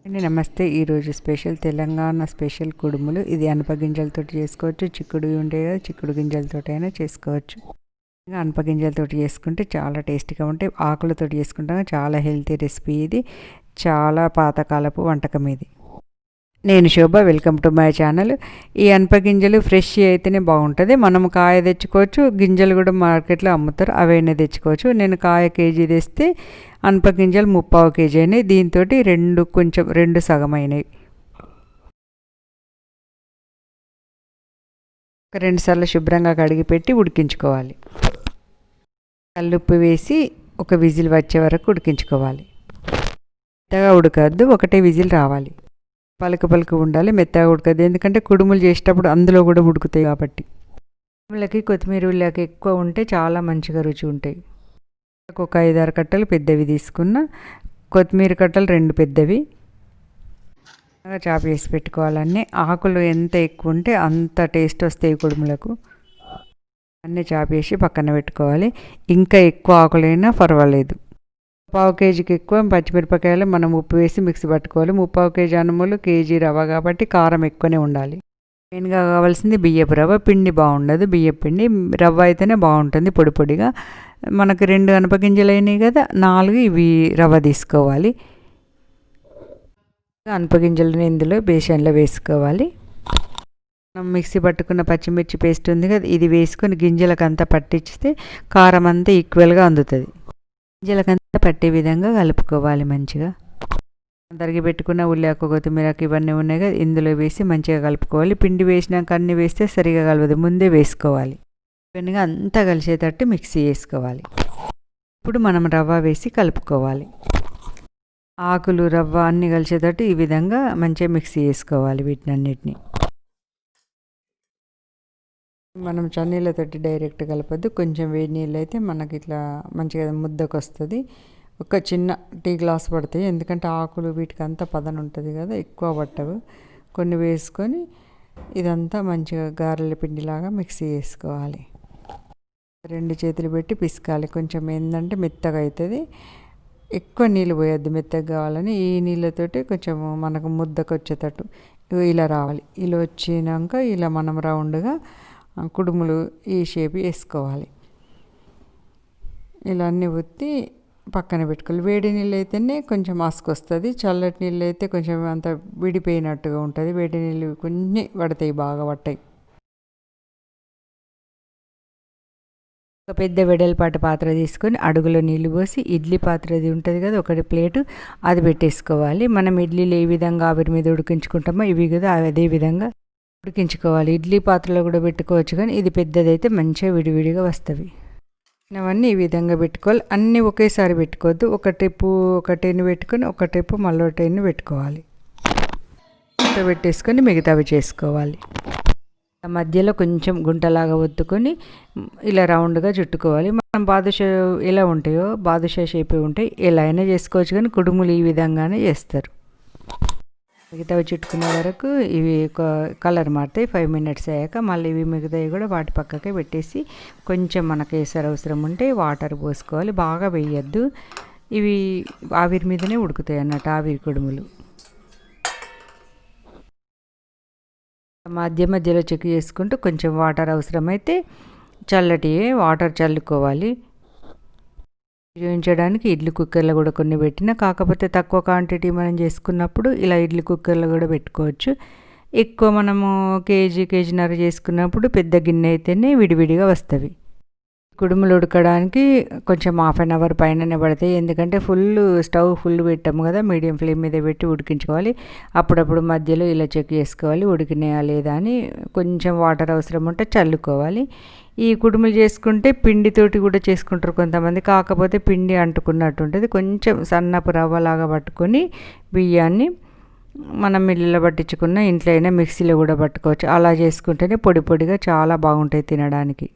అండి నమస్తే. ఈరోజు స్పెషల్ తెలంగాణ స్పెషల్ కుడుములు. ఇది అనప గింజలతో చేసుకోవచ్చు, చిక్కుడు ఉంటాయి కదా, చిక్కుడు గిన్నెలతో అయినా చేసుకోవచ్చు. ఇంకా అనప గింజలతో చేసుకుంటే చాలా టేస్టీగా ఉంటాయి. ఆకులతో చేసుకుంటాం, చాలా హెల్తీ రెసిపీ ఇది. చాలా పాతకాలపు వంటకం ఇది. నేను శోభ, వెల్కమ్ టు మై ఛానల్. ఈ అనప గింజలు ఫ్రెష్ అయితేనే బాగుంటుంది. మనం కాయ తెచ్చుకోవచ్చు, గింజలు కూడా మార్కెట్లో అమ్ముతారు, అవైనా తెచ్చుకోవచ్చు. నేను కాయ కేజీ తెస్తే అనప గింజలు 3/4 కేజీ అయినాయి. దీంతో రెండు సగం అయినాయి. ఒక 2 సార్లు శుభ్రంగా కడిగి పెట్టి ఉడికించుకోవాలి. కల్లుప్పు వేసి ఒక విజిల్ వచ్చే వరకు ఉడికించుకోవాలి. మెత్తగా ఉడకద్దు, ఒకటే విజిల్ రావాలి. పలుకు ఉండాలి, మెత్తగా ఉడకద్దు. ఎందుకంటే కుడుములు చేసేటప్పుడు అందులో కూడా ఉడుకుతాయి కాబట్టి. కుడుములకి కొత్తిమీర ఉల్లికి ఎక్కువ ఉంటే చాలా మంచిగా రుచి ఉంటాయి. ఒక 5-6 కట్టలు పెద్దవి తీసుకున్న, కొత్తిమీర కట్టలు 2 పెద్దవి చాప్ చేసి పెట్టుకోవాలన్నీ. ఆకులు ఎంత ఎక్కువ ఉంటే అంత టేస్ట్ వస్తాయి కుడుములకు. అన్నీ చాప్ చేసి పక్కన పెట్టుకోవాలి. ఇంకా ఎక్కువ ఆకులైనా పర్వాలేదు. 1/4 కేజీకి ఎక్కువ పచ్చిమిరపకాయలు మనం ఉప్పు వేసి మిక్సీ పట్టుకోవాలి. 3/4 కేజీ అనుములు, కేజీ రవ్వ కాబట్టి కారం ఎక్కువనే ఉండాలి. మెయిన్గా కావాల్సింది బియ్యపు రవ్వ. పిండి బాగుండదు, బియ్యపు పిండి. రవ్వ అయితేనే బాగుంటుంది పొడి పొడిగా. మనకు 2 అనప గింజలు అయినాయి కదా, 4 ఇవి రవ్వ తీసుకోవాలి. అనప గింజలను ఇందులో బేసన్లో వేసుకోవాలి. మనం మిక్సీ పట్టుకున్న పచ్చిమిర్చి పేస్ట్ ఉంది కదా, ఇది వేసుకొని గింజలకు అంతా పట్టించితే కారం అంతా ఈక్వల్గా అందుతుంది. గింజలకంతా పట్టే విధంగా కలుపుకోవాలి మంచిగా. తరిగి పెట్టుకున్న ఉల్లిపాయ, కొత్తిమీరకు ఇవన్నీ ఉన్నాయి కదా, ఇందులో వేసి మంచిగా కలుపుకోవాలి. పిండి వేసినాక అన్నీ వేస్తే సరిగా కలవదు, ముందే వేసుకోవాలి. ఇవన్నీ అంతా కలిసేటట్టు మిక్సీ వేసుకోవాలి. ఇప్పుడు మనం రవ్వ వేసి కలుపుకోవాలి. ఆకులు రవ్వ అన్నీ కలిసేటట్టు ఈ విధంగా మంచిగా మిక్సీ వేసుకోవాలి వీటినన్నిటిని. మనం చన్నీళ్ళతోటి డైరెక్ట్ కలపద్దు, కొంచెం వేడి నీళ్ళు అయితే మనకి ఇట్లా మంచిగా ముద్దకు వస్తుంది. ఒక చిన్న టీ గ్లాస్ పడతాయి, ఎందుకంటే ఆకులు వీటికి అంతా పదన ఉంటుంది కదా, ఎక్కువ పట్టవు. కొన్ని వేసుకొని ఇదంతా మంచిగా గారెల పిండిలాగా మిక్సీ వేసుకోవాలి. 2 చేతులు పెట్టి పిసకాలి. కొంచెం ఏంటంటే మెత్తగా అవుతుంది. ఎక్కువ నీళ్ళు పోయొద్దు మెత్తగా కావాలని. ఈ నీళ్ళతోటి కొంచెం మనకు ముద్దకు వచ్చేటట్టు ఇలా రావాలి. ఇలా వచ్చినాక ఇలా మనం రౌండ్గా కుడుములు ఈ షేప్ వేసుకోవాలి. ఇలా అన్నీ ఒత్తి పక్కన పెట్టుకోవాలి. వేడి నీళ్ళు అయితేనే కొంచెం మాస్క్ వస్తుంది, చల్లటి నీళ్ళు అయితే కొంచెం అంత విడిపోయినట్టుగా ఉంటుంది. వేడి నీళ్ళు కొన్ని పడతాయి, బాగా పట్టాయి. ఒక పెద్ద వెడల్పాటి పాత్ర తీసుకొని అడుగులో నీళ్ళు పోసి, ఇడ్లీ పాత్రది ఉంటుంది కదా ఒకటి ప్లేటు, అది పెట్టేసుకోవాలి. మనం ఇడ్లీలు ఏ విధంగా ఆవిరి మీద ఉడికించుకుంటామో ఇవి కదా అదే విధంగా ఉడికించుకోవాలి. ఇడ్లీ పాత్రలో కూడా పెట్టుకోవచ్చు, కానీ ఇది పెద్దదైతే మంచిగా విడివిడిగా వస్తుంది. అవన్నీ ఈ విధంగా పెట్టుకోవాలి. అన్నీ ఒకేసారి పెట్టుకోవద్దు. ఒక టెన్ను పెట్టుకొని ఒక టెప్పు మళ్ళీ టెన్ను పెట్టుకోవాలి. పెట్టేసుకొని మిగతావి చేసుకోవాలి. మధ్యలో కొంచెం గుంటలాగా ఒత్తుకొని ఇలా రౌండ్గా చుట్టుకోవాలి. మనం బాదుషా ఎలా ఉంటాయో బాదుషా షేప్ ఉంటాయి, ఎలా అయినా చేసుకోవచ్చు, కానీ కుడుములు ఈ విధంగానే చేస్తారు. మిగతావి చుట్టుకునే వరకు ఇవి కలర్ మారుతాయి. 5 మినిట్స్ అయ్యాక మళ్ళీ ఇవి మిగతావి కూడా వాటి పక్కకే పెట్టేసి కొంచెం మనకు వేసారు అవసరం ఉంటే వాటర్ పోసుకోవాలి. బాగా వేయద్దు, ఇవి ఆవిరి మీదనే ఉడుకుతాయి అన్నట్టు ఆవిరి కుడుములు. మధ్యలో చెక్ చేసుకుంటూ కొంచెం వాటర్ అవసరమైతే చల్లటి వాటర్ చల్లుకోవాలి. వేయించడానికి ఇడ్లీ కుక్కర్లో కూడా కొన్ని పెట్టిన, కాకపోతే తక్కువ క్వాంటిటీ మనం చేసుకున్నప్పుడు ఇలా ఇడ్లీ కుక్కర్లో కూడా పెట్టుకోవచ్చు. ఎక్కువ మనము కేజీన్నర చేసుకున్నప్పుడు పెద్ద గిన్నె అయితేనే విడివిడిగా వస్తుంది. కుడుములు ఉడకడానికి కొంచెం 1/2 అవర్ పైననే పడతాయి, ఎందుకంటే స్టవ్ ఫుల్ పెట్టాము కదా, మీడియం ఫ్లేమ్ మీద పెట్టి ఉడికించుకోవాలి. అప్పుడప్పుడు మధ్యలో ఇలా చెక్ చేసుకోవాలి ఉడికినాయా లేదా అని. కొంచెం వాటర్ అవసరం ఉంటే చల్లుకోవాలి. ఈ కుడుములు చేసుకుంటే పిండితోటి కూడా చేసుకుంటారు కొంతమంది, కాకపోతే పిండి అంటుకున్నట్టు ఉంటుంది. కొంచెం సన్నపు రవ్వలాగా పట్టుకొని బియ్యాన్ని మనం మిల్లులో పట్టించుకున్న, ఇంట్లో అయినా మిక్సీలో కూడా పట్టుకోవచ్చు. అలా చేసుకుంటేనే పొడి పొడిగా చాలా బాగుంటాయి తినడానికి.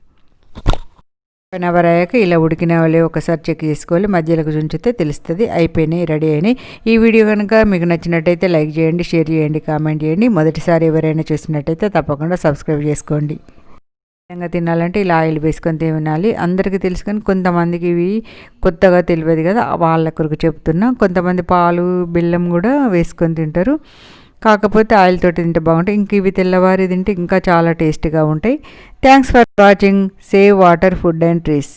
1 అవర్ అయ్యాక ఇలా ఉడికిన వాళ్ళే ఒకసారి చెక్ చేసుకోవాలి. మధ్యలోకి ఉంచితే తెలుస్తుంది అయిపోయినాయి, రెడీ అయినాయి. ఈ వీడియో కనుక మీకు నచ్చినట్టయితే లైక్ చేయండి, షేర్ చేయండి, కామెంట్ చేయండి. మొదటిసారి ఎవరైనా చూసినట్టయితే తప్పకుండా సబ్స్క్రైబ్ చేసుకోండి. విధంగా తినాలంటే ఇలా ఆయిల్ వేసుకొని తినాలి. అందరికీ తెలుసు కానీ కొంతమందికి ఇవి కొత్తగా తెలియదు కదా, వాళ్ళ కొరకు చెప్తున్నా. కొంతమంది పాలు బెల్లం కూడా వేసుకొని తింటారు, కాకపోతే ఆయిల్ తోటి తింటే బాగుంటాయి. ఇంక ఇవి తెల్లవారి తింటే ఇంకా చాలా టేస్టీగా ఉంటాయి. Thanks for watching. Save water, food and trees.